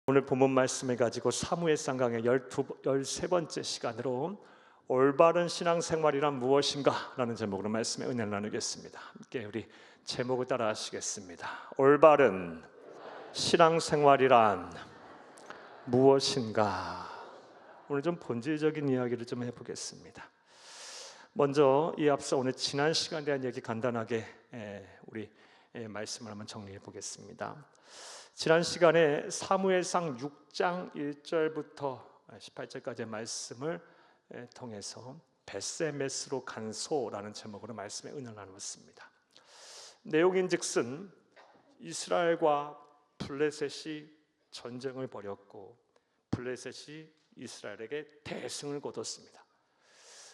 오늘 본문 말씀을 가지고 사무엘상 강의 13번째 시간으로 올바른 신앙생활이란 무엇인가? 라는 제목으로 말씀의 은혜를 나누겠습니다. 함께 우리 제목을 따라 하시겠습니다. 올바른 신앙생활이란 무엇인가? 오늘 좀 본질적인 이야기를 좀 해보겠습니다. 먼저 이 앞서 오늘 지난 시간에 대한 얘기 간단하게 우리 말씀을 한번 정리해 보겠습니다. 지난 시간에 사무엘상 6장 1절부터 18절까지의 말씀을 통해서 벳세메스로 간 소라는 제목으로 말씀의 은혜를 나누었습니다. 내용인즉슨 이스라엘과 블레셋이 전쟁을 벌였고 블레셋이 이스라엘에게 대승을 거뒀습니다.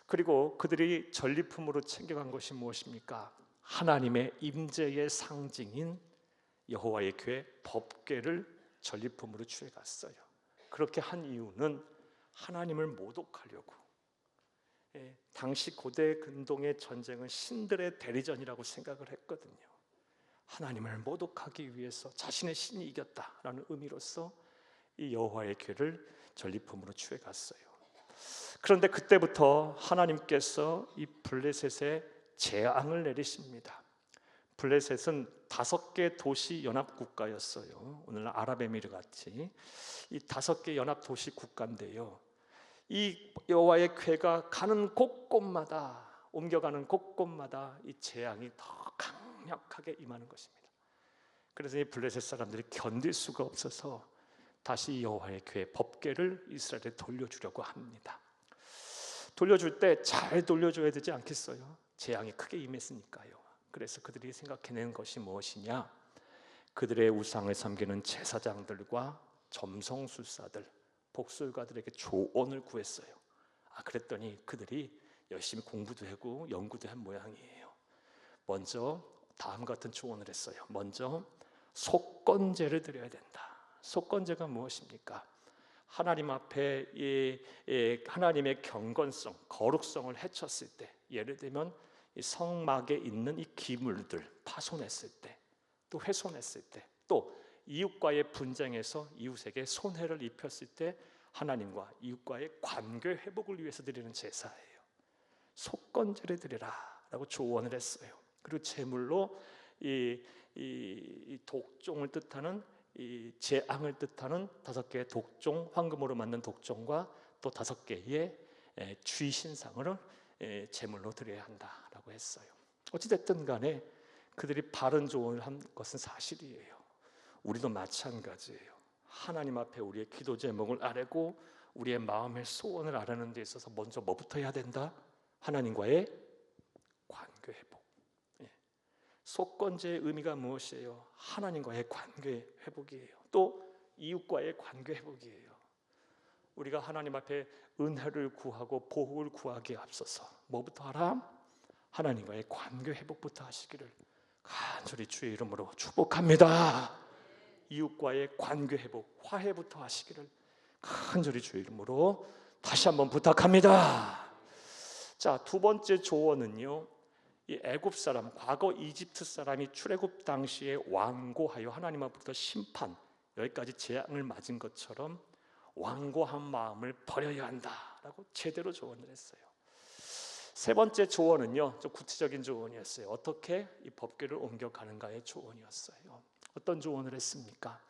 그리고 그들이 전리품으로 챙겨간 것이 무엇입니까? 하나님의 임재의 상징인 여호와의 궤 법궤를 전리품으로 취해갔어요. 그렇게 한 이유는 하나님을 모독하려고. 당시 고대 근동의 전쟁은 신들의 대리전이라고 생각을 했거든요. 하나님을 모독하기 위해서 자신의 신이 이겼다라는 의미로서 이 여호와의 궤를 전리품으로 취해갔어요. 그런데 그때부터 하나님께서 이 블레셋에 재앙을 내리십니다. 블레셋은 5개 도시 연합 국가였어요. 오늘날 아랍에미르 같이 이 5개 연합 도시 국가인데요. 이 여호와의 궤가 가는 곳곳마다 옮겨가는 곳곳마다 이 재앙이 더 강력하게 임하는 것입니다. 그래서 이 블레셋 사람들이 견딜 수가 없어서 다시 여호와의 궤 법궤를 이스라엘에 돌려주려고 합니다. 돌려줄 때 잘 돌려줘야 되지 않겠어요? 재앙이 크게 임했으니까요. 그래서 그들이 생각해낸 것이 무엇이냐? 그들의 우상을 섬기는 제사장들과 점성술사들, 복술가들에게 조언을 구했어요. 그랬더니 그들이 열심히 공부도 하고 연구도 한 모양이에요. 먼저 다음 같은 조언을 했어요. 먼저 속건제를 드려야 된다. 속건제가 무엇입니까? 하나님 앞에 하나님의 경건성, 거룩성을 해쳤을 때, 예를 들면 이 성막에 있는 이 기물들 파손했을 때, 또 훼손했을 때, 또 이웃과의 분쟁에서 이웃에게 손해를 입혔을 때 하나님과 이웃과의 관계 회복을 위해서 드리는 제사예요. 속건제를 드리라라고 조언을 했어요. 그리고 제물로 이 독종을 뜻하는 이 재앙을 뜻하는 5개의 독종, 황금으로 만든 독종과 또 5개의 쥐신상을 제물로 드려야 한다라고 했어요. 어찌됐든 간에 그들이 바른 조언을 한 것은 사실이에요. 우리도 마찬가지예요. 하나님 앞에 우리의 기도 제목을 아뢰고 우리의 마음의 소원을 아뢰는 데 있어서 먼저 뭐부터 해야 된다? 하나님과의 관계 회복. 속건제의 의미가 무엇이에요? 하나님과의 관계 회복이에요. 또 이웃과의 관계 회복이에요. 우리가 하나님 앞에 은혜를 구하고 보호를 구하기에 앞서서 뭐부터 하라? 하나님과의 관계 회복부터 하시기를 간절히 주의 이름으로 축복합니다. 이웃과의 관계 회복, 화해부터 하시기를 간절히 주의 이름으로 다시 한번 부탁합니다. 자, 2번째 조언은요, 이 애굽 사람, 과거 이집트 사람이 출애굽 당시에 완고하여 하나님 앞부터 심판, 여기까지 재앙을 맞은 것처럼 완고한 마음을 버려야 한다라고 제대로 조언을 했어요. 3번째 조언은요, 좀 구체적인 조언이었어요. 어떻게 이 법궤를 옮겨가는가의 조언이었어요. 어떤 조언을 했습니까?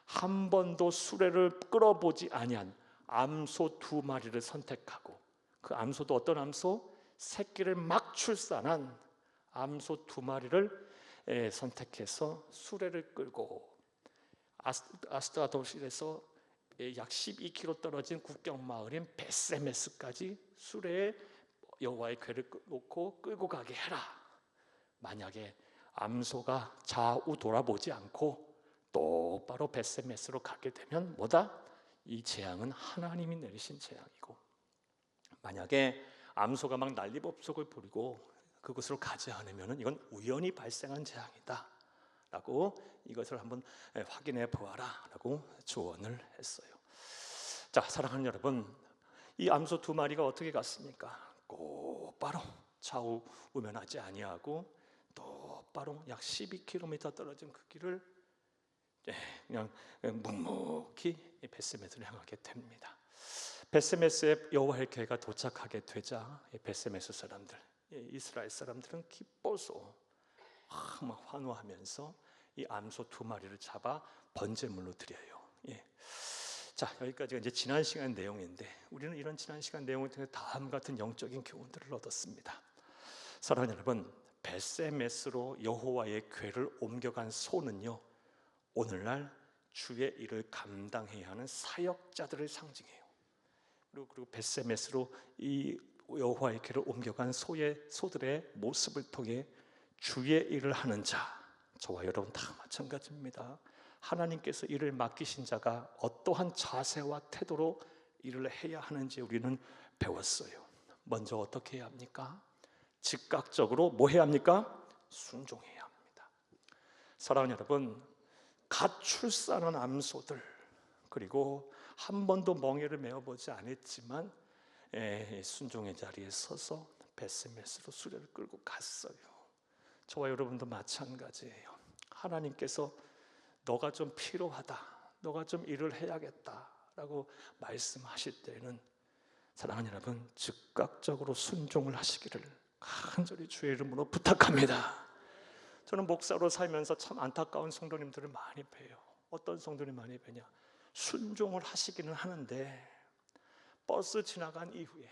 한 번도 수레를 끌어보지 아니한 암소 2마리를 선택하고, 그 암소도 어떤 암소? 새끼를 막 출산한 암소 2마리를 선택해서 수레를 끌고 아스다도실에서 약 12km 떨어진 국경 마을인 벳세메스까지 수레에 여호와의 궤를 놓고 끌고 가게 해라. 만약에 암소가 좌우 돌아보지 않고 똑바로 벳세메스로 가게 되면 뭐다? 이 재앙은 하나님이 내리신 재앙이고, 만약에 암소가 막 난리법석을 부리고 그곳으로 가지 않으면 이건 우연히 발생한 재앙이다 라고 이것을 한번 확인해 보아라 라고 조언을 했어요. 자, 사랑하는 여러분, 이 암소 2마리가 어떻게 갔습니까? 곧바로 좌우 우면하지 아니하고 똑바로 약 12km 떨어진 그 길을 그냥 묵묵히 벳세메스를 향하게 됩니다. 벳세메스에 여호와의 교회가 도착하게 되자 벳세메스 사람들, 이스라엘 사람들은 기뻐서 막 환호하면서 이 암소 2마리를 잡아 번제물로 드려요. 자, 여기까지가 이제 지난 시간 내용인데, 우리는 이런 지난 시간 내용을 통해 다음 같은 영적인 교훈들을 얻었습니다. 사랑하는 여러분, 벳세메스로 여호와의 궤를 옮겨간 소는요, 오늘날 주의 일을 감당해야 하는 사역자들을 상징해요. 그리고 벳세메스로 이 여호와의 궤를 옮겨간 소들의 모습을 통해 주의 일을 하는 자, 저와 여러분 다 마찬가지입니다. 하나님께서 일을 맡기신 자가 어떠한 자세와 태도로 일을 해야 하는지 우리는 배웠어요. 먼저 어떻게 해야 합니까? 즉각적으로 뭐 해야 합니까? 순종해야 합니다. 사랑하는 여러분, 갓 출산한 암소들, 그리고 한 번도 멍에를 메어보지 않았지만 순종의 자리에 서서 벳세메스로 수레를 끌고 갔어요. 저와 여러분도 마찬가지예요. 하나님께서 너가 좀 필요하다, 너가 좀 일을 해야겠다라고 말씀하실 때는 사랑하는 여러분, 즉각적으로 순종을 하시기를 간절히 주의 이름으로 부탁합니다. 저는 목사로 살면서 참 안타까운 성도님들을 많이 봬요. 어떤 성도님 많이 뵈냐? 순종을 하시기는 하는데 버스 지나간 이후에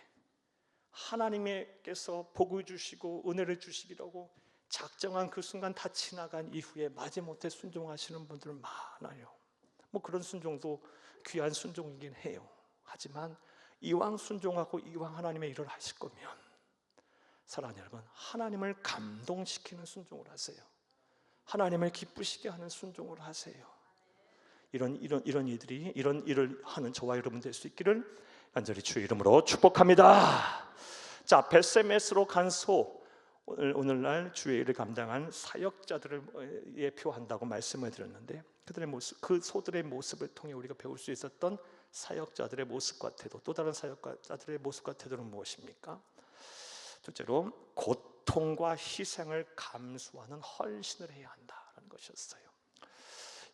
하나님께서 복을 주시고 은혜를 주시기라고 작정한 그 순간 다 지나간 이후에 마지못해 순종하시는 분들 많아요. 뭐 그런 순종도 귀한 순종이긴 해요. 하지만 이왕 순종하고 이왕 하나님의 일을 하실 거면 사랑하는 여러분, 하나님을 감동시키는 순종을 하세요. 하나님을 기쁘시게 하는 순종을 하세요. 이런 일을 하는 저와 여러분 될 수 있기를 간절히 주의 이름으로 축복합니다. 자, 벳세메스로 간 소, 오늘날 주의 일을 감당한 사역자들을 예표한다고 말씀을 드렸는데, 그들의 모습, 그 소들의 모습을 통해 우리가 배울 수 있었던 사역자들의 모습과 태도, 또 다른 사역자들의 모습과 태도는 무엇입니까? 둘째로 고통과 희생을 감수하는 헌신을 해야 한다는 것이었어요.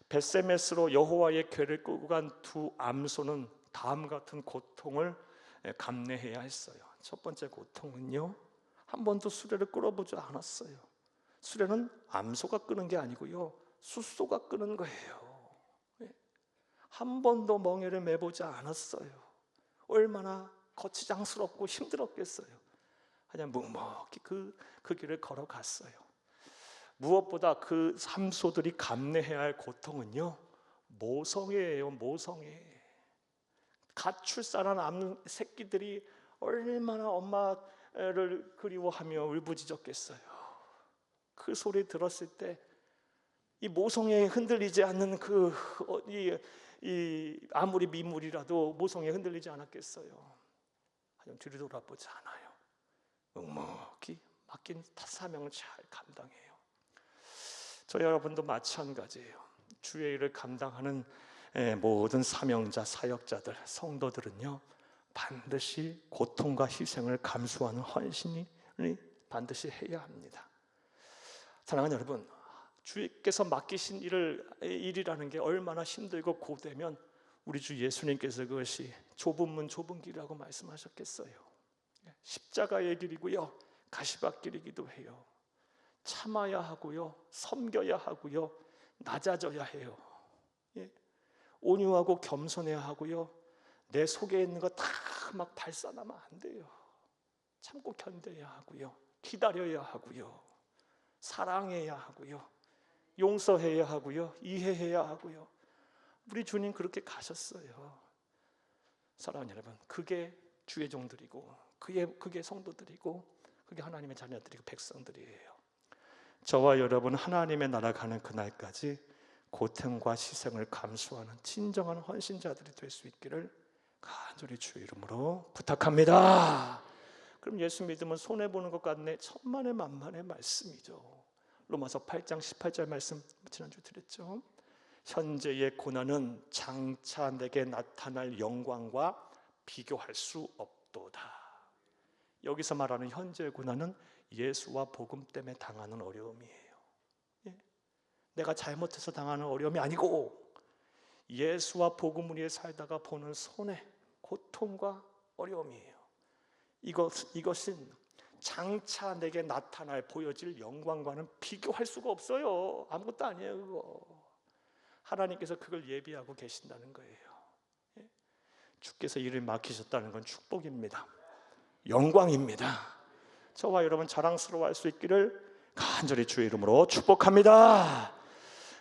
벳세메스로 여호와의 궤를 끌고 간 2 암소는 다음 같은 고통을 감내해야 했어요. 첫 번째 고통은요, 한 번도 수레를 끌어보지 않았어요. 수레는 암소가 끄는 게 아니고요, 숫소가 끄는 거예요. 한 번도 멍에를 매보지 않았어요. 얼마나 거치장스럽고 힘들었겠어요. 그냥 묵묵히 그 길을 걸어갔어요. 무엇보다 그 삼소들이 감내해야 할 고통은요, 모성애예요. 모성애. 갓 출산한 암 새끼들이 얼마나 엄마를 그리워하며 울부짖었겠어요. 그 소리 들었을 때 이 모성애에 흔들리지 않는 아무리 미물이라도 모성애에 흔들리지 않았겠어요. 하지만 뒤로 돌아보지 않아요. 묵묵히 맡긴 사명을 잘 감당해요. 저 여러분도 마찬가지예요. 주의 일을 감당하는 모든 사명자, 사역자들, 성도들은요, 반드시 고통과 희생을 감수하는 헌신을 반드시 해야 합니다. 사랑하는 여러분, 주께서 맡기신 일이라는 게 얼마나 힘들고 고되면 우리 주 예수님께서 그것이 좁은 문 좁은 길이라고 말씀하셨겠어요. 십자가의 길이고요, 가시밭길이기도 해요. 참아야 하고요, 섬겨야 하고요, 낮아져야 해요. 온유하고 겸손해야 하고요, 내 속에 있는 거 다 막 발산하면 안 돼요. 참고 견뎌야 하고요, 기다려야 하고요, 사랑해야 하고요, 용서해야 하고요, 이해해야 하고요. 우리 주님 그렇게 가셨어요. 사랑하는 여러분, 그게 주의 종들이고 그게 성도들이고 그게 하나님의 자녀들이고 백성들이에요. 저와 여러분 하나님의 나라 가는 그날까지 고통과 희생을 감수하는 진정한 헌신자들이 될 수 있기를 간절히 주의 이름으로 부탁합니다. 그럼 예수 믿으면 손해보는 것 같네? 천만의 만만의 말씀이죠. 로마서 8장 18절 말씀 지난주 드렸죠. 현재의 고난은 장차 내게 나타날 영광과 비교할 수 없도다. 여기서 말하는 현재의 고난은 예수와 복음 때문에 당하는 어려움이에요. 내가 잘못해서 당하는 어려움이 아니고 예수와 복음 위에 살다가 보는 손해, 고통과 어려움이에요. 이것은 장차 내게 나타날 보여질 영광과는 비교할 수가 없어요. 아무것도 아니에요. 그거 하나님께서 그걸 예비하고 계신다는 거예요. 주께서 일을 맡기셨다는 건 축복입니다. 영광입니다. 저와 여러분 자랑스러워할 수 있기를 간절히 주의 이름으로 축복합니다.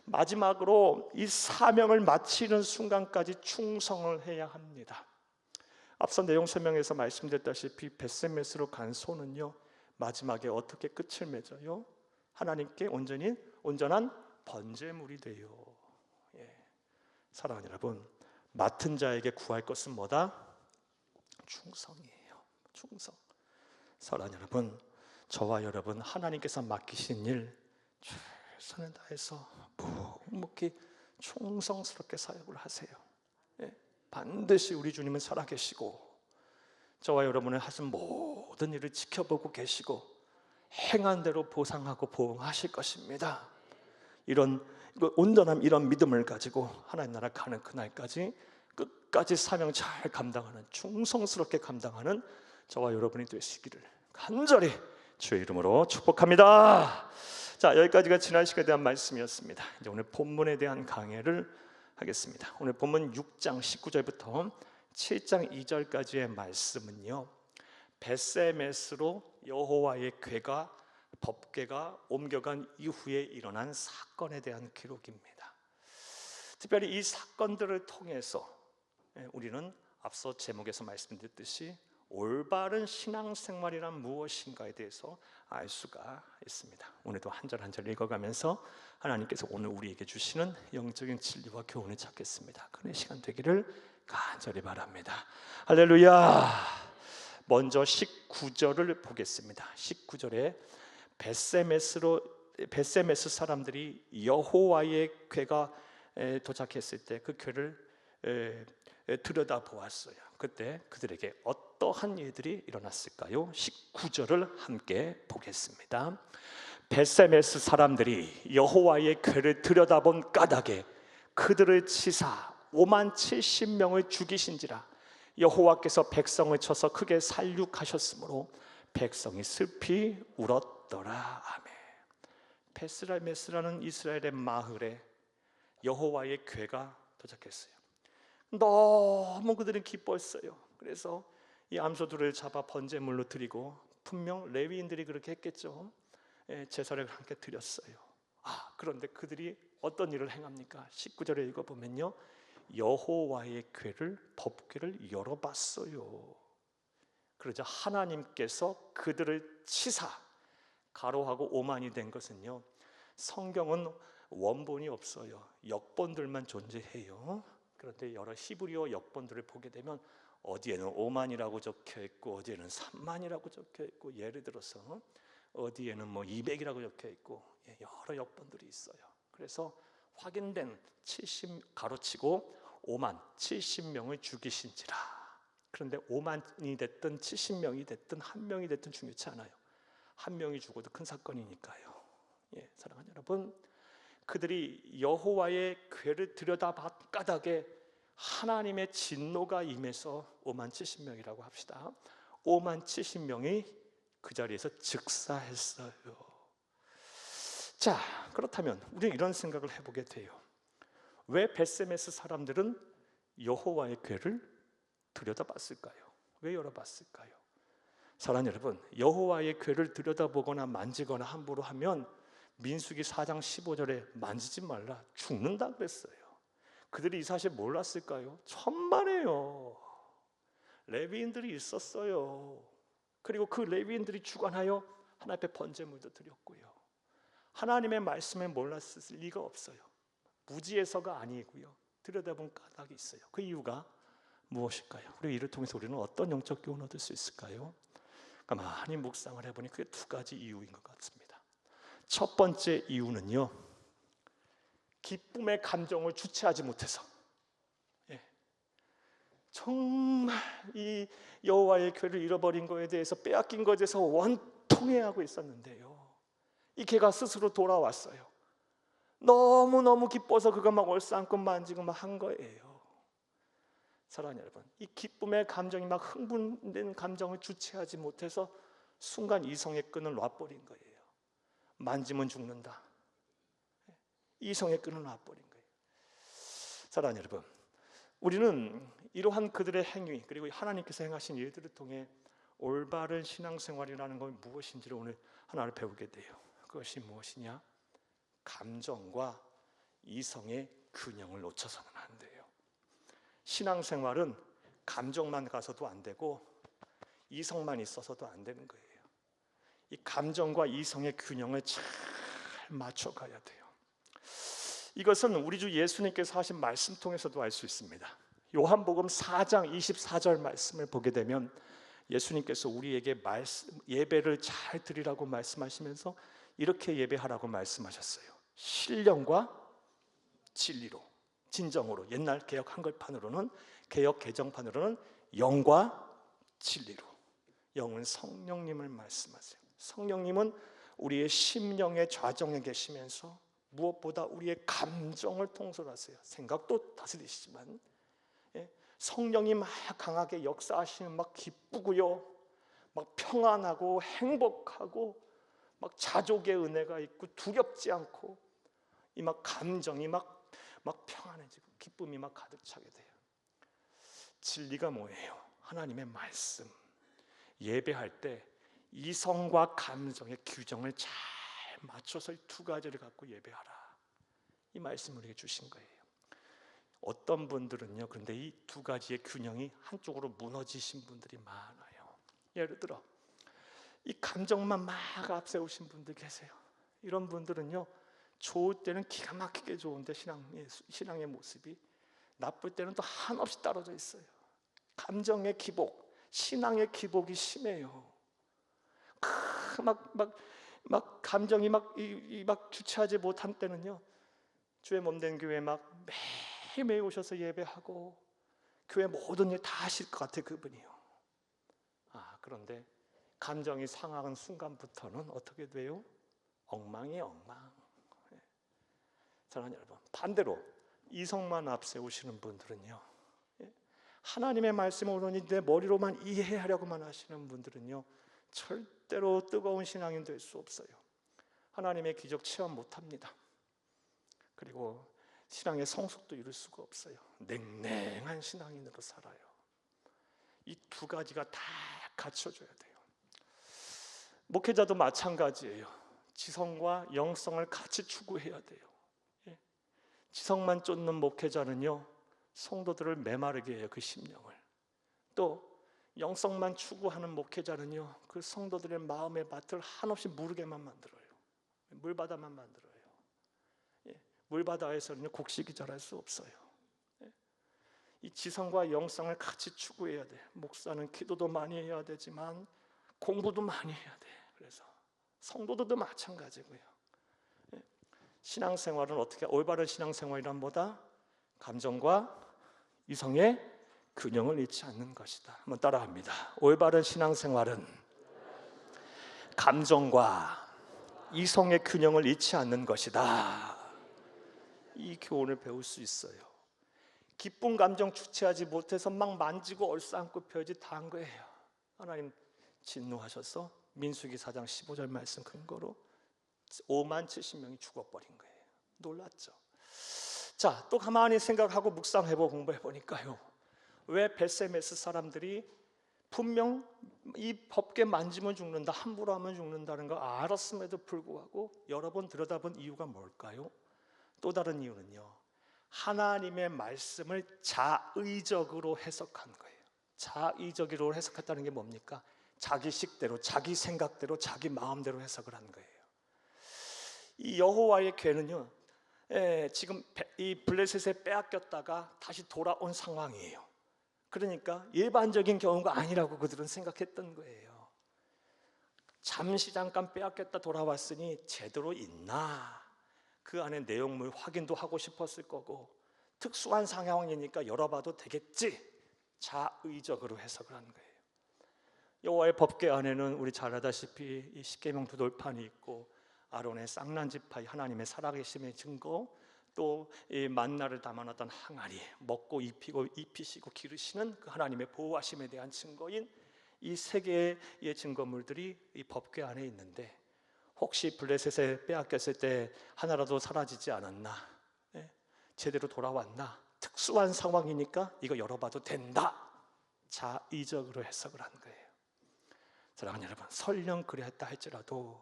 마지막으로 이 사명을 마치는 순간까지 충성을 해야 합니다. 앞서 내용 설명에서 말씀드렸다시피 벳세메스로 간 소는요, 마지막에 어떻게 끝을 맺어요? 하나님께 온전한 번제물이 돼요. 사랑하는 여러분, 맡은 자에게 구할 것은 뭐다? 충성이에요. 충성. 사랑하는 여러분, 저와 여러분 하나님께서 맡기신 일 최선을 다해서 묵묵히 충성스럽게 사역을 하세요. 반드시 우리 주님은 살아계시고 저와 여러분의 하신 모든 일을 지켜보고 계시고 행한 대로 보상하고 보응하실 것입니다. 이런 온전한 이런 믿음을 가지고 하나님 나라 가는 그날까지 끝까지 사명 잘 감당하는, 충성스럽게 감당하는 저와 여러분이 되시기를 간절히 주의 이름으로 축복합니다. 자, 여기까지가 지난 시간에 대한 말씀이었습니다. 이제 오늘 본문에 대한 강해를 하겠습니다. 오늘 본문 6장 19절부터 7장 2절까지의 말씀은요, 벳세메스로 여호와의 법궤가 옮겨간 이후에 일어난 사건에 대한 기록입니다. 특별히 이 사건들을 통해서 우리는 앞서 제목에서 말씀드렸듯이 올바른 신앙생활이란 무엇인가에 대해서 알 수가 있습니다. 오늘도 한 절 한 절 읽어가면서 하나님께서 오늘 우리에게 주시는 영적인 진리와 교훈을 찾겠습니다. 그런 시간 되기를 간절히 바랍니다. 할렐루야. 먼저 19절을 보겠습니다. 19절에 벳세메스 사람들이 여호와의 궤가 도착했을 때 그 궤를 들여다보았어요. 그때 그들에게 어떠한 일들이 일어났을까요? 19절을 함께 보겠습니다. 벳세메스 사람들이 여호와의 궤를 들여다본 까닭에 그들을 치사 5만 70명을 죽이신지라. 여호와께서 백성을 쳐서 크게 살육하셨으므로 백성이 슬피 울었더라. 아멘. 벳세메스라는 이스라엘의 마을에 여호와의 궤가 도착했어요. 너무 그들은 기뻤어요. 그래서 이 암소들을 잡아 번제물로 드리고, 분명 레위인들이 그렇게 했겠죠. 제사를 함께 드렸어요. 그런데 그들이 어떤 일을 행합니까? 19절에 읽어보면요, 여호와의 법궤를 열어봤어요. 그러자 하나님께서 그들을 치사, 가로하고 오만이 된 것은요, 성경은 원본이 없어요. 역본들만 존재해요. 그런데 여러 히브리어 역본들을 보게 되면 어디에는 5만이라고 적혀 있고 어디에는 3만이라고 적혀 있고, 예를 들어서 어디에는 200이라고 적혀 있고, 여러 역본들이 있어요. 그래서 확인된 70 가로치고 5만 70명을 죽이신지라. 그런데 5만이 됐든 70명이 됐든 한 명이 됐든 중요치 않아요. 한 명이 죽어도 큰 사건이니까요. 사랑하는 여러분, 그들이 여호와의 궤를 들여다본 까닭에 하나님의 진노가 임해서 5만 70명이라고 합시다. 5만 70명이 그 자리에서 즉사했어요. 자, 그렇다면 우리는 이런 생각을 해보게 돼요. 왜 벳세메스 사람들은 여호와의 궤를 들여다봤을까요? 왜 열어봤을까요? 사랑하는 여러분, 여호와의 궤를 들여다보거나 만지거나 함부로 하면 민수기 4장 15절에 만지지 말라, 죽는다 그랬어요. 그들이 이 사실 몰랐을까요? 천만에요. 레위인들이 있었어요. 그리고 그 레위인들이 주관하여 하나님 앞에 번제물도 드렸고요. 하나님의 말씀을 몰랐을 리가 없어요. 무지해서가 아니고요, 들여다본 까닭이 있어요. 그 이유가 무엇일까요? 그리고 이를 통해서 우리는 어떤 영적 교훈을 얻을 수 있을까요? 가만히 묵상을 해보니 그게 두 가지 이유인 것 같습니다. 첫 번째 이유는요, 기쁨의 감정을 주체하지 못해서, 정말 이 여호와의 궤를 잃어버린 것에 대해서, 빼앗긴 것에 대해서 원통해하고 있었는데요, 이 개가 스스로 돌아왔어요. 너무너무 기뻐서 그거 막 얼싸안고 만지고 막 한 거예요. 사랑하는 여러분, 이 기쁨의 감정이 막 흥분된 감정을 주체하지 못해서 순간 이성의 끈을 놔버린 거예요. 만지면 죽는다. 이성의 끈을 놔버린 거예요. 사랑하는 여러분, 우리는 이러한 그들의 행위 그리고 하나님께서 행하신 일들을 통해 올바른 신앙생활이라는 건 무엇인지를 오늘 하나를 배우게 돼요. 그것이 무엇이냐? 감정과 이성의 균형을 놓쳐서는 안 돼요. 신앙생활은 감정만 가서도 안 되고 이성만 있어서도 안 되는 거예요. 이 감정과 이성의 균형을 잘 맞춰가야 돼요. 이것은 우리 주 예수님께서 하신 말씀 통해서도 알 수 있습니다. 요한복음 4장 24절 말씀을 보게 되면 예수님께서 우리에게 예배를 잘 드리라고 말씀하시면서 이렇게 예배하라고 말씀하셨어요. 신령과 진리로, 진정으로. 옛날 개역 한글판으로는, 개역 개정판으로는 영과 진리로. 영은 성령님을 말씀하세요. 성령님은 우리의 심령의 좌정에 계시면서 무엇보다 우리의 감정을 통솔하세요. 생각도 다스리시지만 성령이 막 강하게 역사하시면 막 기쁘고요, 막 평안하고 행복하고 막 자족의 은혜가 있고 두렵지 않고 이 막 감정이 막 평안해지고 기쁨이 막 가득 차게 돼요. 진리가 뭐예요? 하나님의 말씀. 예배할 때 이성과 감정의 규정을 잘 맞춰서 이 두 가지를 갖고 예배하라. 이 말씀을 우리에게 주신 거예요. 어떤 분들은요, 그런데 이 두 가지의 균형이 한쪽으로 무너지신 분들이 많아요. 예를 들어 이 감정만 막 앞세우신 분들 계세요. 이런 분들은요, 좋을 때는 기가 막히게 좋은데 신앙의 모습이 나쁠 때는 또 한없이 떨어져 있어요. 감정의 기복, 신앙의 기복이 심해요. 막 감정이 막 주체하지 못한 때는요, 주의 몸된 교회 막 매일매일 오셔서 예배하고 교회 모든 일 다 하실 것 같아 그분이요. 그런데 감정이 상하는 순간부터는 어떻게 돼요? 엉망이 엉망. 사랑하는 여러분, 반대로 이성만 앞세우시는 분들은요, 하나님의 말씀을 오로니 내 머리로만 이해하려고만 하시는 분들은요, 절대로 뜨거운 신앙인 될 수 없어요. 하나님의 기적 체험 못합니다. 그리고 신앙의 성숙도 이룰 수가 없어요. 냉랭한 신앙인으로 살아요. 이 두 가지가 다 갖춰져야 돼요. 목회자도 마찬가지예요. 지성과 영성을 같이 추구해야 돼요. 지성만 쫓는 목회자는요, 성도들을 메마르게 해요. 그 심령을. 또 영성만 추구하는 목회자는요, 그 성도들의 마음의 밭을 한없이 무르게만 만들어요. 물바다만 만들어요. 물바다에서는 곡식이 자랄 수 없어요. 이 지성과 영성을 같이 추구해야 돼. 목사는 기도도 많이 해야 되지만 공부도 많이 해야 돼. 그래서 성도들도 마찬가지고요. 신앙생활은 어떻게, 올바른 신앙생활이란 뭐다? 감정과 이성의 균형을 잃지 않는 것이다. 한번 따라합니다. 올바른 신앙생활은 감정과 이성의 균형을 잃지 않는 것이다. 이 교훈을 배울 수 있어요. 기쁜 감정 주체하지 못해서 막 만지고 얼싸안고 별짓 다 한 거예요. 하나님 진노하셔서 민수기 4장 15절 말씀 근거로 5만 70명이 죽어버린 거예요. 놀랐죠. 자, 또 가만히 생각하고 묵상해보고 공부해보니까요, 왜 벳세메스 사람들이 분명 이 법궤 만지면 죽는다, 함부로 하면 죽는다는 거 알았음에도 불구하고 여러 번 들여다본 이유가 뭘까요? 또 다른 이유는요, 하나님의 말씀을 자의적으로 해석한 거예요. 자의적으로 해석했다는 게 뭡니까? 자기 식대로, 자기 생각대로, 자기 마음대로 해석을 한 거예요. 이 여호와의 궤는요, 지금 이 블레셋에 빼앗겼다가 다시 돌아온 상황이에요. 그러니까 일반적인 경우가 아니라고 그들은 생각했던 거예요. 잠깐 빼앗겼다 돌아왔으니 제대로 있나, 그 안에 내용물 확인도 하고 싶었을 거고, 특수한 상황이니까 열어봐도 되겠지, 자의적으로 해석을 한 거예요. 여호와의 법궤 안에는 우리 잘 알다시피 이 십계명 두 돌판이 있고 아론의 쌍난 지파의 하나님의 살아계심의 증거, 또 이 만나를 담아놨던 항아리, 먹고 입히고 입히시고 기르시는 그 하나님의 보호하심에 대한 증거인 이 세 개의 증거물들이 이 법궤 안에 있는데, 혹시 블레셋에 빼앗겼을 때 하나라도 사라지지 않았나? 제대로 돌아왔나? 특수한 상황이니까 이거 열어봐도 된다. 자의적으로 해석을 한 거예요. 사랑하는 여러분, 설령 그랬다 할지라도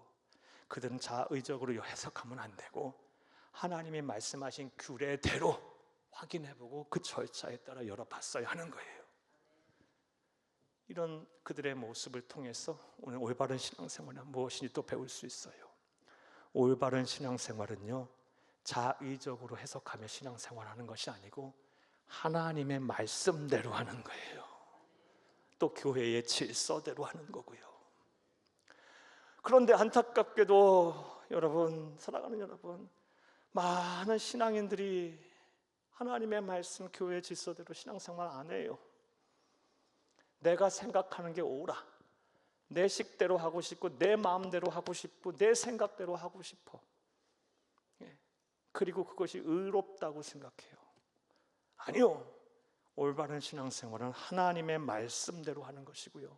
그들은 자의적으로 해석하면 안 되고 하나님이 말씀하신 규례대로 확인해보고 그 절차에 따라 열어봤어야 하는 거예요. 이런 그들의 모습을 통해서 오늘 올바른 신앙생활은 무엇인지 또 배울 수 있어요. 올바른 신앙생활은요, 자의적으로 해석하며 신앙생활하는 것이 아니고 하나님의 말씀대로 하는 거예요. 또 교회의 질서대로 하는 거고요. 그런데 안타깝게도 여러분, 사랑하는 여러분, 많은 신앙인들이 하나님의 말씀, 교회의 질서대로 신앙생활 안 해요. 내가 생각하는 게 옳아, 내 식대로 하고 싶고 내 마음대로 하고 싶고 내 생각대로 하고 싶어. 그리고 그것이 의롭다고 생각해요. 아니요, 올바른 신앙생활은 하나님의 말씀대로 하는 것이고요,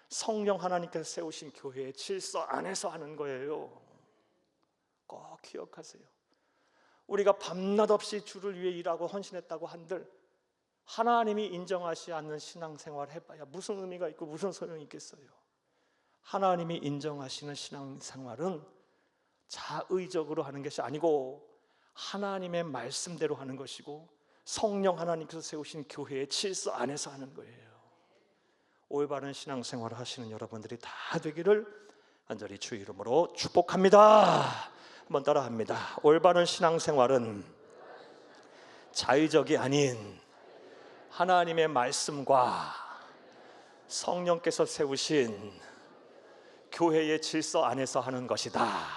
성령 하나님께서 세우신 교회의 질서 안에서 하는 거예요. 꼭 기억하세요. 우리가 밤낮 없이 주를 위해 일하고 헌신했다고 한들 하나님이 인정하지 않는 신앙생활 해봐야 무슨 의미가 있고 무슨 소용이 있겠어요. 하나님이 인정하시는 신앙생활은 자의적으로 하는 것이 아니고 하나님의 말씀대로 하는 것이고 성령 하나님께서 세우신 교회의 질서 안에서 하는 거예요. 올바른 신앙생활을 하시는 여러분들이 다 되기를 간절히 주 이름으로 축복합니다. 한번 따라합니다. 올바른 신앙생활은 자의적이 아닌 하나님의 말씀과 성령께서 세우신 교회의 질서 안에서 하는 것이다.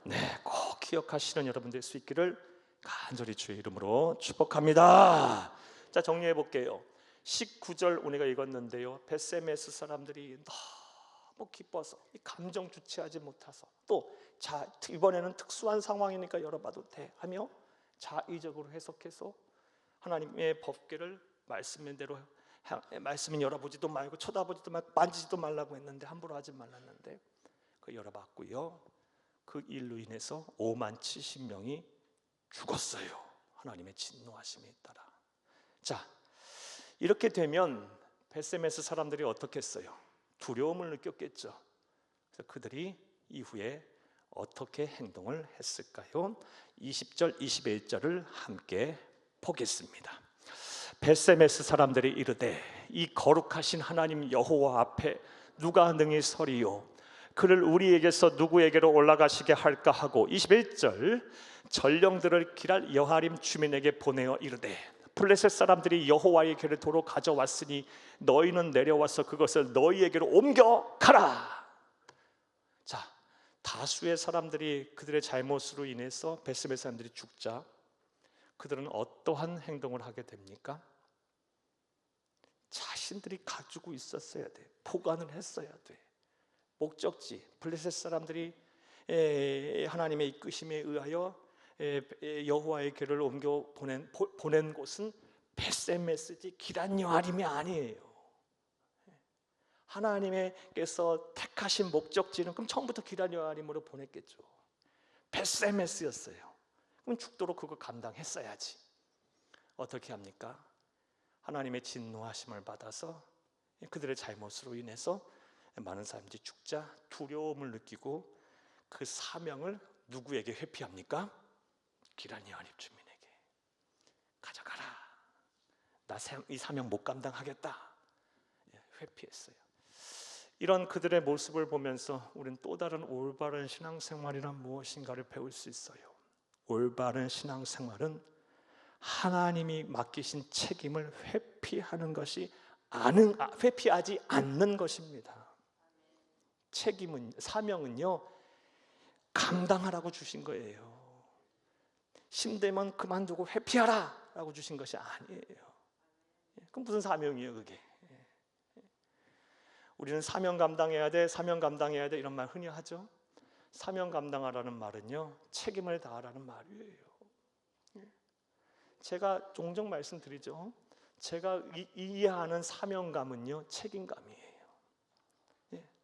네, 꼭 기억하시는 여러분 될 수 있기를 간절히 주의 이름으로 축복합니다. 자, 정리해 볼게요. 19절 우리가 읽었는데요, 벳세메스 사람들이 너무 기뻐서 감정 주체하지 못해서, 또 자, 이번에는 특수한 상황이니까 열어봐도 돼 하며 자의적으로 해석해서 하나님의 법궤를 말씀대로, 말씀은 열어보지도 말고 쳐다보지도 말고 만지지도 말라고 했는데, 함부로 하지 말랐는데 그 열어봤고요, 그 일로 인해서 5만 70명이 죽었어요. 하나님의 진노하심에 따라. 자, 이렇게 되면 벳세메스 사람들이 어떻게 했어요? 두려움을 느꼈겠죠. 그래서 그들이 이후에 어떻게 행동을 했을까요? 20절, 21절을 함께 보겠습니다. 벳세메스 사람들이 이르되 이 거룩하신 하나님 여호와 앞에 누가 능히 서리요? 그를 우리에게서 누구에게로 올라가시게 할까 하고, 21절, 전령들을 길할 여하림 주민에게 보내어 이르되 블레셋 사람들이 여호와의 궤를 도로 가져왔으니 너희는 내려와서 그것을 너희에게로 옮겨 가라. 자, 다수의 사람들이 그들의 잘못으로 인해서 벳세메스 사람들이 죽자 그들은 어떠한 행동을 하게 됩니까? 자신들이 가지고 있었어야 돼. 보관을 했어야 돼. 목적지, 블레셋 사람들이 하나님의 이끄심에 의하여 여호와의 궤를 옮겨 보낸 곳은 벳세메스지 기란 여아림이 아니에요. 하나님께서 택하신 목적지는 그럼 처음부터 기란 여아림으로 보냈겠죠. 벳세메스였어요. 그럼 죽도록 그거 감당했어야지. 어떻게 합니까? 하나님의 진노하심을 받아서 그들의 잘못으로 인해서 많은 사람들이 죽자 두려움을 느끼고 그 사명을 누구에게 회피합니까? 기란 여아림 주민에게. 가져가라. 나 이 사명 못 감당하겠다. 회피했어요. 이런 그들의 모습을 보면서 우리는 또 다른 올바른 신앙생활이란 무엇인가를 배울 수 있어요. 올바른 신앙생활은 하나님이 맡기신 책임을 회피하는 것이 회피하지 않는 것입니다. 책임은, 사명은요, 감당하라고 주신 거예요. 힘들면 그만두고 회피하라 라고 주신 것이 아니에요. 그럼 무슨 사명이에요 그게? 우리는 사명 감당해야 돼, 사명 감당해야 돼 이런 말 흔히 하죠. 사명 감당하라는 말은요, 책임을 다하라는 말이에요. 제가 종종 말씀드리죠. 제가 이해하는 사명감은요, 책임감이에요.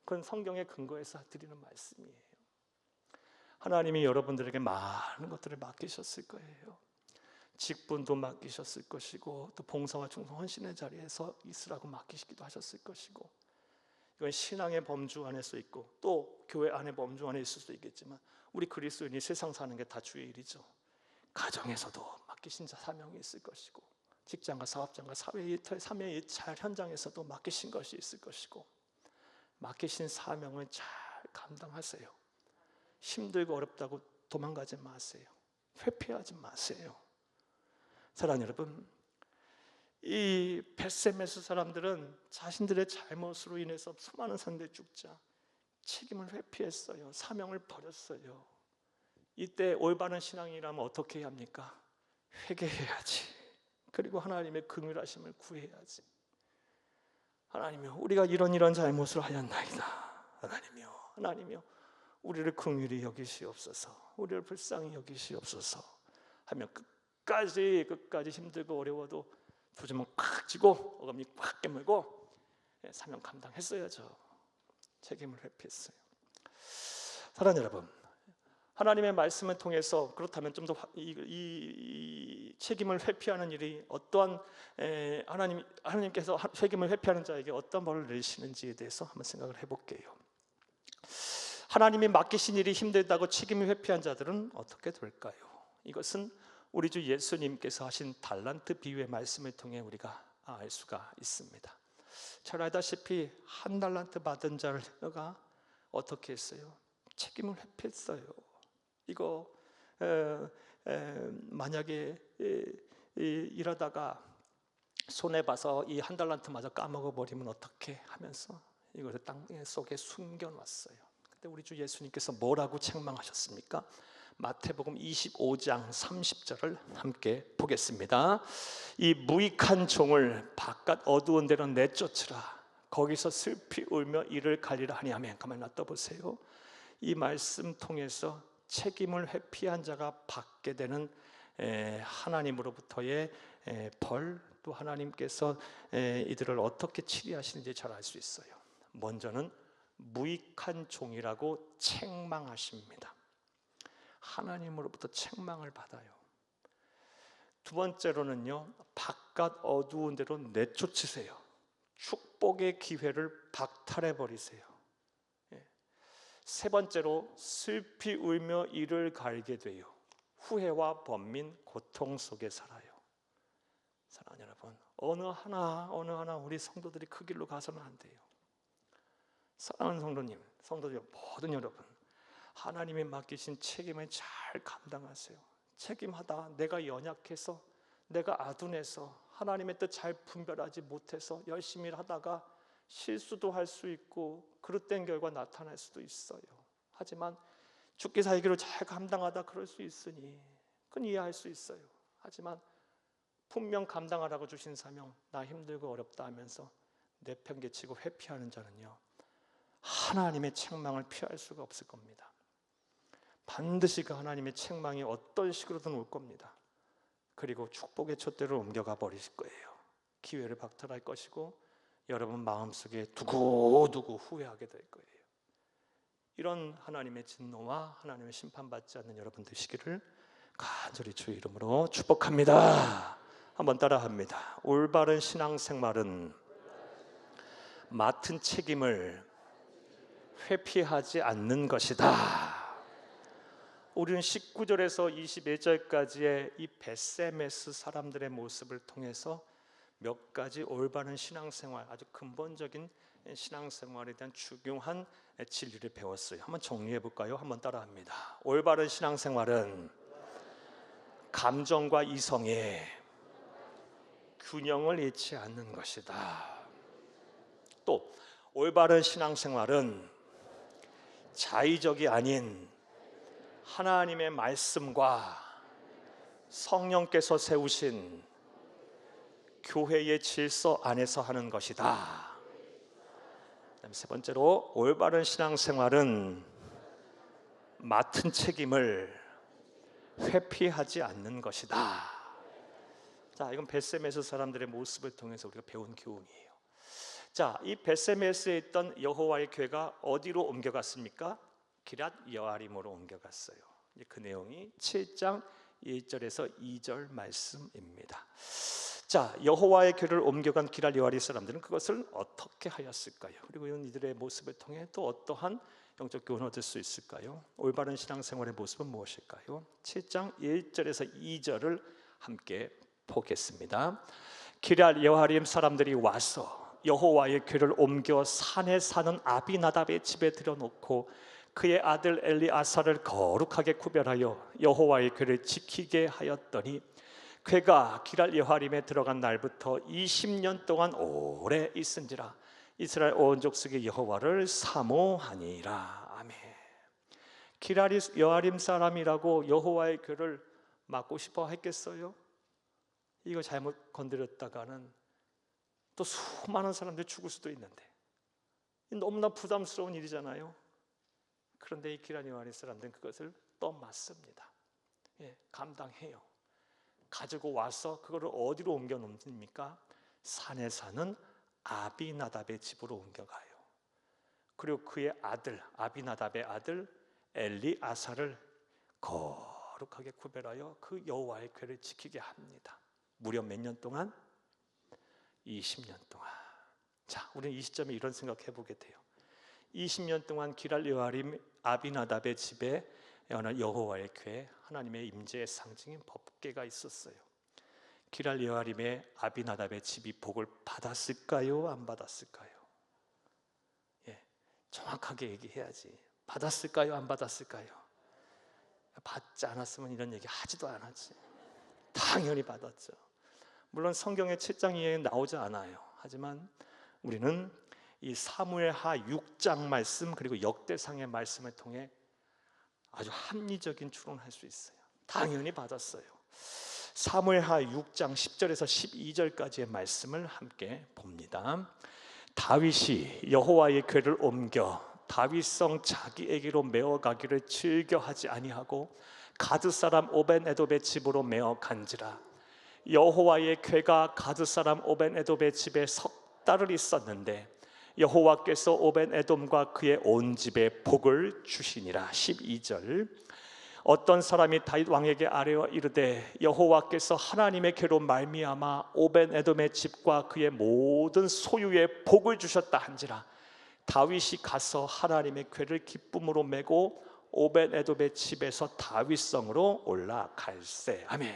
그건 성경의 근거에서 드리는 말씀이에요. 하나님이 여러분들에게 많은 것들을 맡기셨을 거예요. 직분도 맡기셨을 것이고, 또 봉사와 충성 헌신의 자리에서 있으라고 맡기시기도 하셨을 것이고, 이건 신앙의 범주 안에서 있고 또 교회 안의 범주 안에 있을 수도 있겠지만, 우리 그리스도인이 세상 사는 게 다 주의 일이죠. 가정에서도 맡기신 사명이 있을 것이고, 직장과 사업장과 사회의 잘 현장에서도 맡기신 것이 있을 것이고, 맡기신 사명을 잘 감당하세요. 힘들고 어렵다고 도망가지 마세요. 회피하지 마세요. 사랑하는 여러분, 이 벳세메스 사람들은 자신들의 잘못으로 인해서 수많은 사람들이 죽자 책임을 회피했어요. 사명을 버렸어요. 이때 올바른 신앙이라면 어떻게 해야 합니까? 회개해야지. 그리고 하나님의 긍휼하심을 구해야지. 하나님이여, 우리가 이런 잘못을 하였나이다. 하나님이여, 우리를 긍휼히 여기시옵소서. 우리를 불쌍히 여기시옵소서 하며 끝까지 힘들고 어려워도 두 점을 꽉 쥐고 어금니 꽉 깨물고 사명 감당했어야죠. 책임을 회피했어요. 사랑하는 여러분, 하나님의 말씀을 통해서 그렇다면 좀 더 이 책임을 회피하는 일이 어떠한 하나님께서 책임을 회피하는 자에게 어떤 벌을 내리시는지에 대해서 한번 생각을 해볼게요. 하나님이 맡기신 일이 힘들다고 책임을 회피한 자들은 어떻게 될까요? 이것은 우리 주 예수님께서 하신 달란트 비유의 말씀을 통해 우리가 알 수가 있습니다. 잘 알다시피 한 달란트 받은 자가 어떻게 했어요? 책임을 회피했어요. 이거 만약에 일하다가 손해봐서 이 한 달란트마저 까먹어버리면 어떻게 하면서 이것을 땅 속에 숨겨놨어요. 근데 우리 주 예수님께서 뭐라고 책망하셨습니까? 마태복음 25장 30절을 함께 보겠습니다. 이 무익한 종을 바깥 어두운 데로 내쫓으라. 거기서 슬피 울며 이를 갈리라 하니. 아멘. 가만히 놔둬 보세요. 이 말씀 통해서 책임을 회피한 자가 받게 되는 하나님으로부터의 벌, 또 하나님께서 이들을 어떻게 치리하시는지 잘 알 수 있어요. 먼저는 무익한 종이라고 책망하십니다. 하나님으로부터 책망을 받아요. 두 번째로는요, 바깥 어두운 데로 내쫓으세요. 축복의 기회를 박탈해 버리세요. 세 번째로 슬피 울며 이를 갈게 돼요. 후회와 번민, 고통 속에 살아요. 사랑하는 여러분, 어느 하나 우리 성도들이 그 길로 가서는 안 돼요. 사랑하는 성도들 모든 여러분, 하나님이 맡기신 책임을 잘 감당하세요. 책임하다 내가 연약해서, 내가 아둔해서, 하나님의 뜻 잘 분별하지 못해서 열심히 하다가 실수도 할 수 있고 그릇된 결과 나타날 수도 있어요. 하지만 죽기 살기로 잘 감당하다 그럴 수 있으니 그건 이해할 수 있어요. 하지만 분명 감당하라고 주신 사명, 나 힘들고 어렵다 하면서 내팽개치고 회피하는 자는요, 하나님의 책망을 피할 수가 없을 겁니다. 반드시 그 하나님의 책망이 어떤 식으로든 올 겁니다. 그리고 축복의 촛대를 옮겨가 버리실 거예요. 기회를 박탈할 것이고 여러분 마음속에 두고두고 후회하게 될 거예요. 이런 하나님의 진노와 하나님의 심판받지 않는 여러분 되시기를 간절히 주의 이름으로 축복합니다. 한번 따라합니다. 올바른 신앙생활은 맡은 책임을 회피하지 않는 것이다. 우리는 19절에서 21절까지의 이 벳세메스 사람들의 모습을 통해서 몇 가지 올바른 신앙생활, 아주 근본적인 신앙생활에 대한 중요한 진리를 배웠어요. 한번 정리해 볼까요? 한번 따라합니다. 올바른 신앙생활은 감정과 이성의 균형을 잃지 않는 것이다. 또 올바른 신앙생활은 자의적이 아닌 하나님의 말씀과 성령께서 세우신 교회의 질서 안에서 하는 것이다. 그다음에 세 번째로 올바른 신앙생활은 맡은 책임을 회피하지 않는 것이다. 자, 이건 벳세메스 사람들의 모습을 통해서 우리가 배운 교훈이에요. 자, 이 벳세메스에 있던 여호와의 교회가 어디로 옮겨갔습니까? 기랏 여아림으로 옮겨갔어요. 그 내용이 7장 1절에서 2절 말씀입니다. 자, 여호와의 교회를 옮겨간 기랏 여아림 사람들은 그것을 어떻게 하였을까요? 그리고 이들의 모습을 통해 또 어떠한 영적 교훈을 얻을 수 있을까요? 올바른 신앙생활의 모습은 무엇일까요? 7장 1절에서 2절을 함께 보겠습니다. 기럇 여아림 사람들이 와서 여호와의 궤를 옮겨 산에 사는 아비나답의 집에 들여놓고 그의 아들 엘리아사를 거룩하게 구별하여 여호와의 궤를 지키게 하였더니 궤가 기럇 여아림에 들어간 날부터 20년 동안 오래 있은지라 이스라엘 온 족속이 여호와를 사모하니라. 아멘. 기럇 여아림 사람이라고 여호와의 궤를 막고 싶어 했겠어요? 이거 잘못 건드렸다가는 또 수많은 사람들이 죽을 수도 있는데 너무나 부담스러운 일이잖아요. 그런데 이 기럇 여아림 사람들은 그것을 떠맡습니다. 감당해요. 가지고 와서 그거를 어디로 옮겨 놓습니까? 산에 사는 아비나답의 집으로 옮겨가요. 그리고 그의 아들 아비나답의 아들 엘리아사를 거룩하게 구별하여 그 여호와의 궤를 지키게 합니다. 무려 몇 년 동안? 20년 동안. 자, 우리는 이 시점에 이런 생각해 보게 돼요. 20년 동안 기럇 여아림 아비나답의 집에 여호와의 궤, 하나님의 임재의 상징인 법궤가 있었어요. 기럇 여아림의 아비나답의 집이 복을 받았을까요? 안 받았을까요? 정확하게 얘기해야지. 받았을까요? 안 받았을까요? 받지 않았으면 이런 얘기 하지도 않았지. 당연히 받았죠. 물론 성경의 7장 이해에 나오지 않아요. 하지만 우리는 이 사무엘하 6장 말씀 그리고 역대상의 말씀을 통해 아주 합리적인 추론을 할 수 있어요. 당연히 받았어요. 사무엘하 6장 10절에서 12절까지의 말씀을 함께 봅니다. 다윗이 여호와의 궤를 옮겨 다윗성 자기에게로 메어가기를 즐겨하지 아니하고 가드 사람 오벤에돔의 집으로 메어간지라. 여호와의 궤가 가드 사람 오벤에돔의 집에 석 달을 있었는데 여호와께서 오벤에돔과 그의 온 집에 복을 주시니라. 12절. 어떤 사람이 다윗 왕에게 아뢰어 이르되 여호와께서 하나님의 궤로 말미암아 오벤에돔의 집과 그의 모든 소유에 복을 주셨다 한지라. 다윗이 가서 하나님의 궤를 기쁨으로 메고 오벤에돔의 집에서 다윗성으로 올라갈세. 아멘.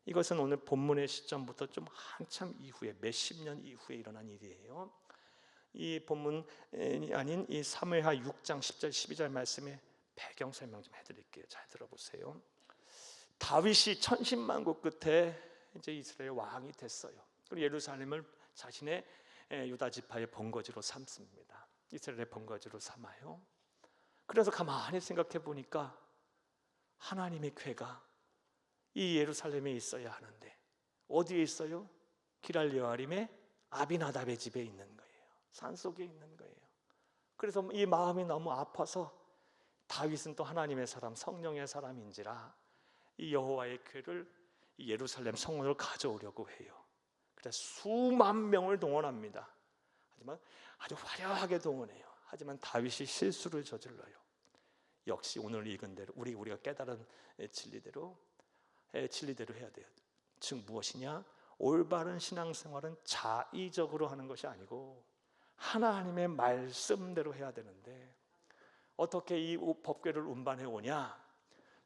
이것은 오늘 본문의 시점부터 좀 한참 이후에 몇십 년 이후에 일어난 일이에요. 이 본문이 아닌 이 사무엘하 6장 10절 12절 말씀에 배경 설명 좀 해드릴게요. 잘 들어보세요. 다윗이 천신만고 끝에 이제 이스라엘 왕이 됐어요. 그리고 예루살렘을 자신의 유다 지파의 본거지로 삼습니다. 이스라엘의 본거지로 삼아요. 그래서 가만히 생각해 보니까 하나님의 궤가 이 예루살렘에 있어야 하는데 어디에 있어요? 기럇 여아림의 아비나답의 집에 있는 거예요. 산속에 있는 거예요. 그래서 이 마음이 너무 아파서 다윗은 또 하나님의 사람, 성령의 사람인지라 이 여호와의 궤를 예루살렘 성문으로 가져오려고 해요. 그래서 수만 명을 동원합니다. 하지만 아주 화려하게 동원해요. 하지만 다윗이 실수를 저질러요. 역시 오늘 읽은 대로 우리가 깨달은 진리대로 해야 돼요. 즉 무엇이냐? 올바른 신앙생활은 자의적으로 하는 것이 아니고 하나님의 말씀대로 해야 되는데 어떻게 이 법궤를 운반해 오냐?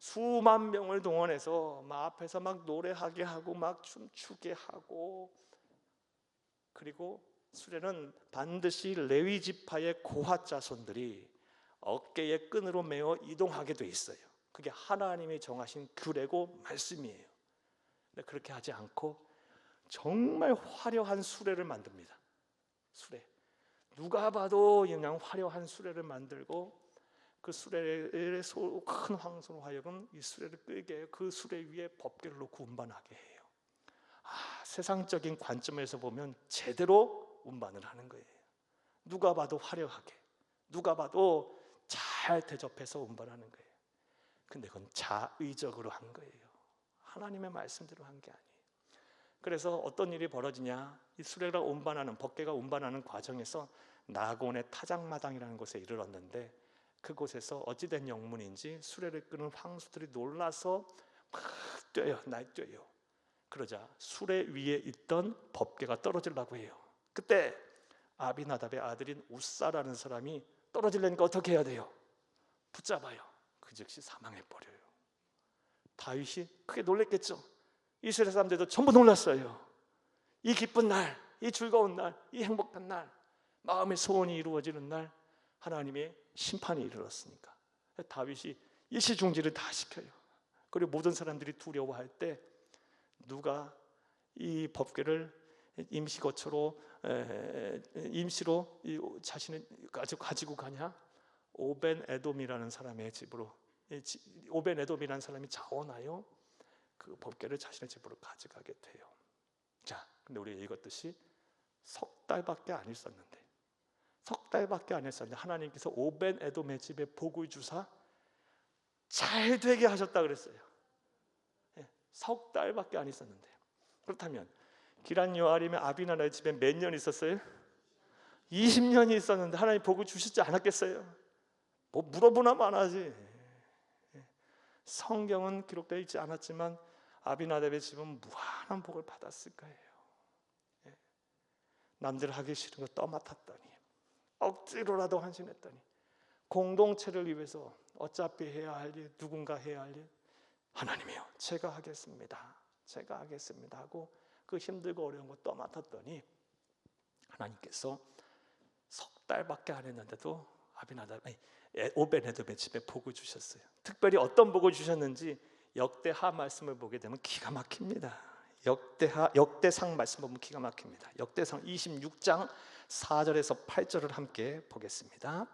수만 명을 동원해서 막 앞에서 막 노래하게 하고 막 춤추게 하고, 그리고 수레는 반드시 레위 지파의 고핫 자손들이 어깨에 끈으로 메어 이동하게 돼 있어요. 그게 하나님이 정하신 규례고 말씀이에요. 근데 그렇게 하지 않고 정말 화려한 수레를 만듭니다. 수레. 누가 봐도 그냥 화려한 수레를 만들고 그 수레의 큰 황소로 하여금 이 수레를 끌게 해요. 그 수레 위에 법궤를 놓고 운반하게 해요. 세상적인 관점에서 보면 제대로 운반을 하는 거예요. 누가 봐도 화려하게, 누가 봐도 잘 잘 대접해서 운반하는 거예요. 근데 그건 자의적으로 한 거예요. 하나님의 말씀대로 한 게 아니에요. 그래서 어떤 일이 벌어지냐, 이 수레가 운반하는, 법궤가 운반하는 과정에서 나곤의 타작마당이라는 곳에 이르렀는데, 그곳에서 어찌된 영문인지 수레를 끄는 황수들이 놀라서 막 뛰어요. 날뛰어요. 그러자 수레 위에 있던 법궤가 떨어지려고 해요. 그때 아비나답의 아들인 우사라는 사람이 떨어지려니까 어떻게 해야 돼요? 붙잡아요. 그 즉시 사망해버려요. 다윗이 크게 놀랬겠죠. 이스라엘 사람들도 전부 놀랐어요. 이 기쁜 날, 이 즐거운 날, 이 행복한 날, 마음의 소원이 이루어지는 날, 하나님의 심판이 이르렀으니까 다윗이 일시중지를 다 시켜요. 그리고 모든 사람들이 두려워할 때 누가 이 법궤를 임시로 자신을 가지고 가냐? 오벤 에돔이라는 사람의 집으로, 오벤 에돔이라는 사람이 자원하여 그 법궤를 자신의 집으로 가져가게 돼요. 자, 근데 우리가 읽었듯이 석 달밖에 안 있었는데 하나님께서 오벤 에돔의 집에 복을 주사 잘 되게 하셨다 그랬어요. 석 달밖에 안 있었는데. 그렇다면 기란 여아림의 아비나답의 집에 몇 년 있었어요? 20년이 있었는데 하나님 복을 주시지 않았겠어요? 뭐 물어보나 마나지. 성경은 기록되어 있지 않았지만 아비나답의 집은 무한한 복을 받았을 거예요. 남들 하기 싫은 거 떠맡았더니, 억지로라도 헌신했더니, 공동체를 위해서 어차피 해야 할 일, 누군가 해야 할 일, 하나님이요 제가 하겠습니다 하고 그 힘들고 어려운 거 떠맡았더니 하나님께서 석 달밖에 안 했는데도 오벤에돔의 집에 복을 주셨어요. 특별히 어떤 복을 주셨는지 역대하 말씀을 보게 되면 기가 막힙니다. 역대상 말씀 보면 기가 막힙니다. 역대상 26장 4절에서 8절을 함께 보겠습니다.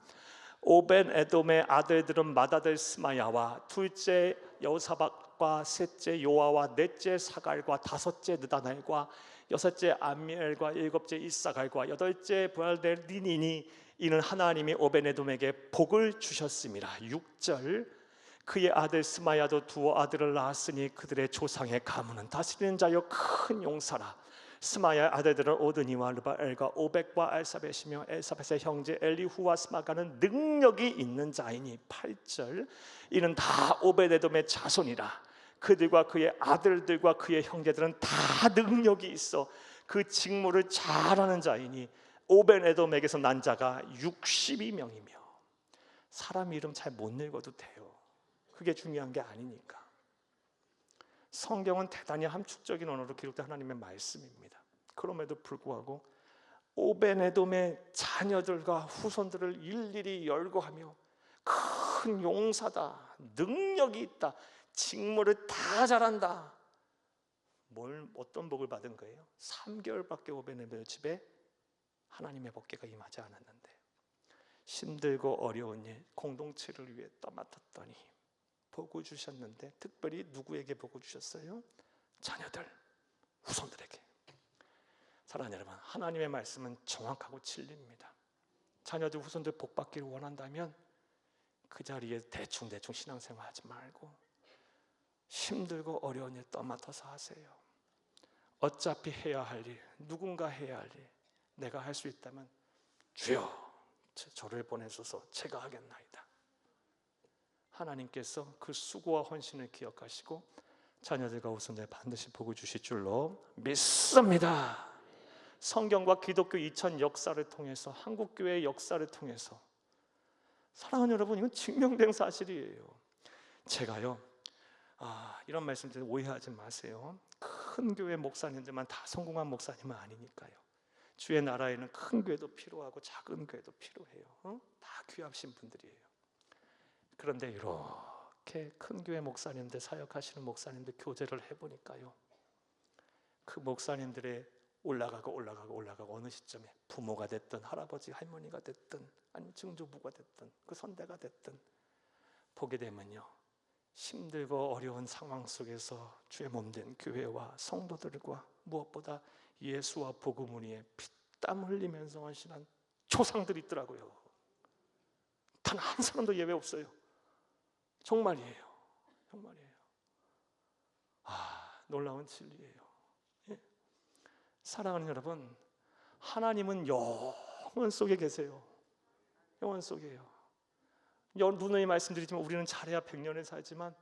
오벤 에돔의 아들들은 맏아들 스마야와 둘째 여호사밧과 셋째 요아와 넷째 사갈과 다섯째 느다넬과 여섯째 암미엘과 일곱째 이사갈과 여덟째 부알델 리니니 이는 하나님이 오벤 에돔에게 복을 주셨습니다. 6절 그의 아들 스마야도 두 아들을 낳았으니 그들의 조상의 가문은 다스리는 자여 큰 용사라. 스마야의 아들들은 오드니와 르바엘과 오벡과 엘사벳이며 엘사벳의 형제 엘리후와 스마가는 능력이 있는 자이니. 8절 이는 다 오벳에돔의 자손이라. 그들과 그의 아들들과 그의 형제들은 다 능력이 있어 그 직무를 잘하는 자이니 오벳에돔에게서 난 자가 62명이며. 사람 이름 잘 못 읽어도 돼요. 그게 중요한 게 아니니까. 성경은 대단히 함축적인 언어로 기록된 하나님의 말씀입니다. 그럼에도 불구하고 오벤에돔의 자녀들과 후손들을 일일이 열거하며 큰 용사다, 능력이 있다, 직무를 다 잘한다. 어떤 복을 받은 거예요? 3개월밖에 오벤에돔 집에 하나님의 법궤가 임하지 않았는데 힘들고 어려운 일, 공동체를 위해 떠맡았더니 복을 주셨는데, 특별히 누구에게 복을 주셨어요? 자녀들, 후손들에게. 사랑하는 여러분, 하나님의 말씀은 정확하고 진리입니다. 자녀들, 후손들 복 받기를 원한다면 그 자리에 대충 신앙생활 하지 말고 힘들고 어려운 일 떠맡아서 하세요. 어차피 해야 할 일, 누군가 해야 할 일, 내가 할 수 있다면 주여 저를 보내소서 제가 하겠나이다. 하나님께서 그 수고와 헌신을 기억하시고 자녀들과 후손들 반드시 복을 주실 줄로 믿습니다. 성경과 기독교 2000 역사를 통해서, 한국교회의 역사를 통해서, 사랑하는 여러분, 이건 증명된 사실이에요. 제가요 이런 말씀 좀 오해하지 마세요. 큰 교회 목사님들만 다 성공한 목사님은 아니니까요. 주의 나라에는 큰 교회도 필요하고 작은 교회도 필요해요. 다 귀하신 분들이에요. 그런데 이렇게 큰 교회 목사님들, 사역하시는 목사님들 교제를 해보니까요, 그 목사님들의 올라가고 어느 시점에 부모가 됐든 할아버지 할머니가 됐든 아니면 증조부가 됐든 그 선대가 됐든 보게 되면요, 힘들고 어려운 상황 속에서 주의 몸된 교회와 성도들과 무엇보다 예수와 복음을 위해 피땀 흘리면서 헌신한 조상들이 있더라고요. 단 한 사람도 예외 없어요. 정말이에요. 정말이에요. 놀라운 진리예요. 예. 사랑하는 여러분, 하나님은 영원 속에 계세요. 영원 속에요. 누누이 말씀드리지만 우리는 잘해야 100년을 살지만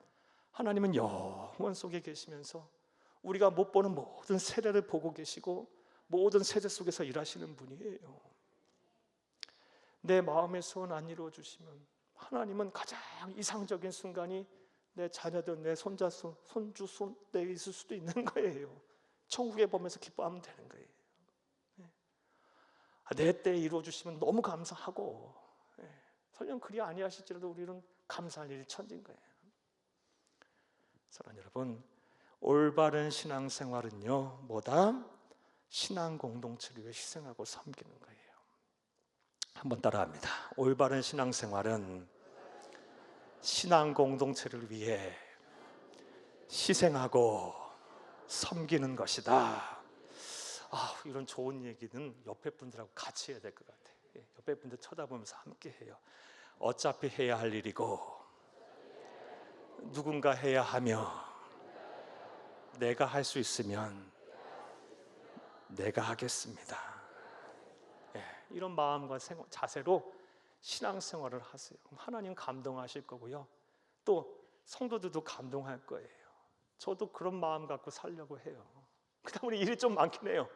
하나님은 영원 속에 계시면서 우리가 못 보는 모든 세례를 보고 계시고 모든 세대 속에서 일하시는 분이에요. 내 마음의 소원 안 이루어 주시면 하나님은 가장 이상적인 순간이 내 자녀들, 내 손자손, 손주손 때 있을 수도 있는 거예요. 천국에 보면서 기뻐하면 되는 거예요. 내 때에 이루어 주시면 너무 감사하고, 설령 그리 아니하실지라도 우리는 감사할 일이 천지인 거예요. 사랑하는 여러분, 올바른 신앙생활은요 뭐다? 신앙 공동체를 위해 희생하고 섬기는 거예요. 한번 따라합니다. 올바른 신앙생활은 신앙 공동체를 위해 희생하고 섬기는 것이다. 이런 좋은 얘기는 옆에 분들하고 같이 해야 될 것 같아요. 옆에 분들 쳐다보면서 함께 해요. 어차피 해야 할 일이고 누군가 해야 하며 내가 할 수 있으면 내가 하겠습니다. 이런 마음과 자세로 신앙생활을 하세요. 하나님 감동하실 거고요. 또 성도들도 감동할 거예요. 저도 그런 마음 갖고 살려고 해요. 그다음 우리 일이 좀 많긴 해요.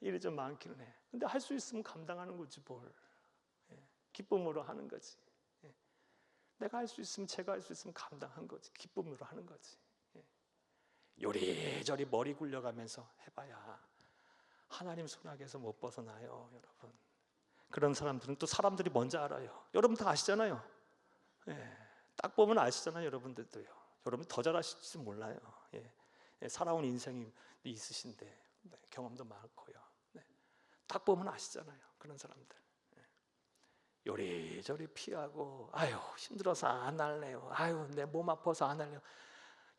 일이 좀 많기는 해. 근데 할 수 있으면 감당하는 거지 뭘. 기쁨으로 하는 거지. 내가 할 수 있으면, 제가 할 수 있으면 감당한 거지. 기쁨으로 하는 거지. 요리저리 머리 굴려가면서 해봐야 하나님 손아귀에서 못 벗어나요, 여러분. 그런 사람들은 또 사람들이 뭔지 알아요. 여러분 다 아시잖아요. 딱 보면 아시잖아요, 여러분들도요. 여러분 더 잘하실지 몰라요. 살아온 인생이 있으신데 경험도 많고요. 딱 보면 아시잖아요, 그런 사람들. 요리저리 피하고, 힘들어서 안 할래요. 내 몸 아파서 안 할래요.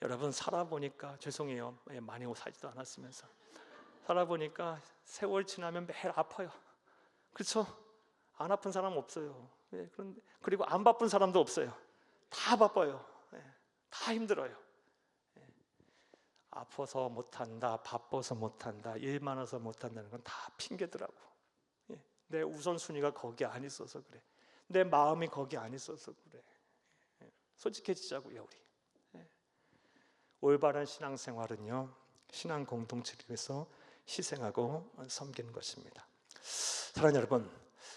여러분 살아보니까, 죄송해요, 많이 살지도 않았으면서 살아보니까 세월 지나면 매일 아파요. 그렇죠? 안 아픈 사람 없어요. 그런데 그리고 안 바쁜 사람도 없어요. 다 바빠요. 다 힘들어요. 아파서 못한다, 바빠서 못한다, 일 많아서 못한다는 건 다 핑계더라고. 내 우선순위가 거기 안 있어서 그래. 내 마음이 거기 안 있어서 그래. 솔직해지자고요, 우리. 올바른 신앙생활은요 신앙 공동체를 위해서 희생하고 섬기는 것입니다. 사랑하는 여러분,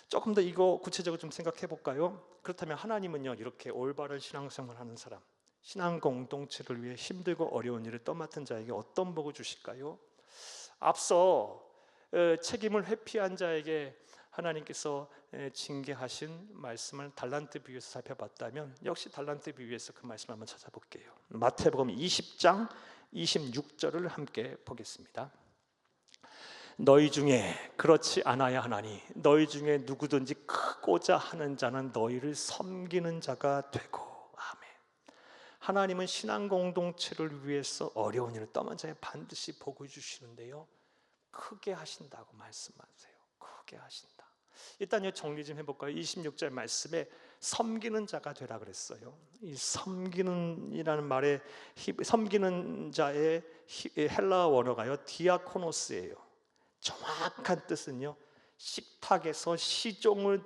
조금 더 이거 구체적으로 좀 생각해 볼까요? 그렇다면 하나님은요 이렇게 올바른 신앙생활을 하는 사람, 신앙 공동체를 위해 힘들고 어려운 일을 떠맡은 자에게 어떤 복을 주실까요? 앞서 책임을 회피한 자에게 하나님께서 징계하신 말씀을 달란트 비유에서 살펴봤다면 역시 달란트 비유에서 그 말씀을 한번 찾아볼게요. 마태복음 20장 26절을 함께 보겠습니다. 너희 중에 그렇지 않아야 하나니 너희 중에 누구든지 크고자 하는 자는 너희를 섬기는 자가 되고. 아멘. 하나님은 신앙 공동체를 위해서 어려운 일을 떠만 자에 반드시 복을 주시는데요 크게 하신다고 말씀하세요. 크게 하신다. 일단 정리 좀 해볼까요? 26절 말씀에 섬기는 자가 되라 그랬어요. 이 섬기는이라는 말에 섬기는 자의 헬라어 원어가요 디아코노스예요. 정확한 뜻은요 식탁에서 시종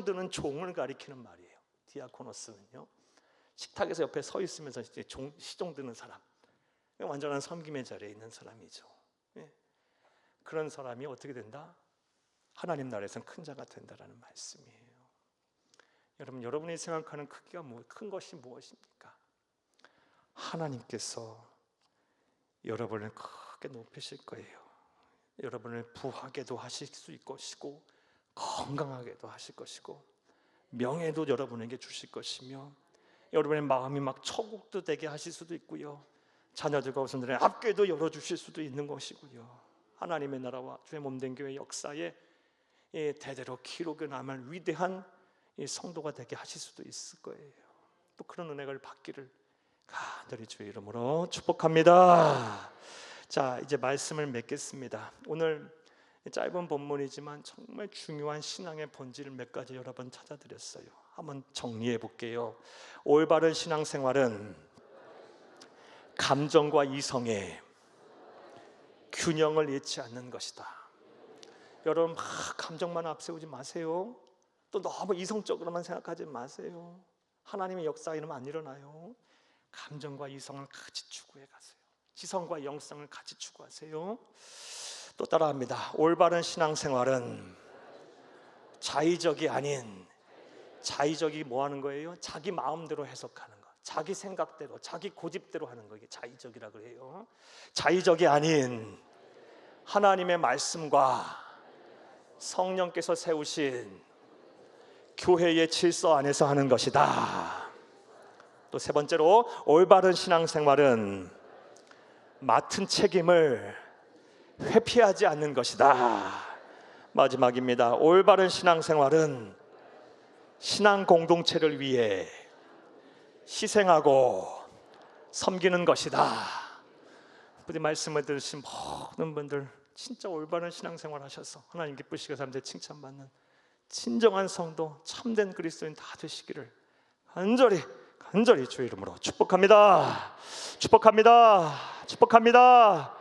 드는 종을 가리키는 말이에요. 디아코노스는요 식탁에서 옆에 서 있으면서 시종 드는 사람, 완전한 섬김의 자리에 있는 사람이죠. 그런 사람이 어떻게 된다? 하나님 나라에서는 큰 자가 된다라는 말씀이에요. 여러분, 여러분이 생각하는 크기가 큰 것이 무엇입니까? 하나님께서 여러분을 크게 높이실 거예요. 여러분을 부하게도 하실 수 있을 것이고 건강하게도 하실 것이고 명예도 여러분에게 주실 것이며 여러분의 마음이 막 천국도 되게 하실 수도 있고요 자녀들과 우선들의 앞길도 열어주실 수도 있는 것이고요 하나님의 나라와 주의 몸된 교회 역사에 대대로 기록에 남을 위대한 성도가 되게 하실 수도 있을 거예요. 또 그런 은혜를 받기를 간절히 주의 이름으로 축복합니다. 자, 이제 말씀을 맺겠습니다. 오늘 짧은 본문이지만 정말 중요한 신앙의 본질을 몇 가지 여러 번 찾아드렸어요. 한번 정리해 볼게요. 올바른 신앙생활은 감정과 이성의 균형을 잃지 않는 것이다. 여러분 막 감정만 앞세우지 마세요. 또 너무 이성적으로만 생각하지 마세요. 하나님의 역사 이러면 안 일어나요. 감정과 이성을 같이 추구해 가세요. 지성과 영성을 같이 추구하세요. 또 따라합니다. 올바른 신앙생활은 자의적이 아닌, 자의적이 뭐 하는 거예요? 자기 마음대로 해석하는 거, 자기 생각대로, 자기 고집대로 하는 거, 이게 자의적이라고 해요. 자의적이 아닌 하나님의 말씀과 성령께서 세우신 교회의 질서 안에서 하는 것이다. 또 세 번째로, 올바른 신앙생활은 맡은 책임을 회피하지 않는 것이다. 마지막입니다. 올바른 신앙생활은 신앙 공동체를 위해 희생하고 섬기는 것이다. 부디 말씀을 들으신 모든 분들 진짜 올바른 신앙생활 하셔서 하나님 기쁘시게 삶에 칭찬받는 진정한 성도, 참된 그리스도인 다 되시기를 간절히 주의 이름으로 축복합니다. 축복합니다. 축복합니다.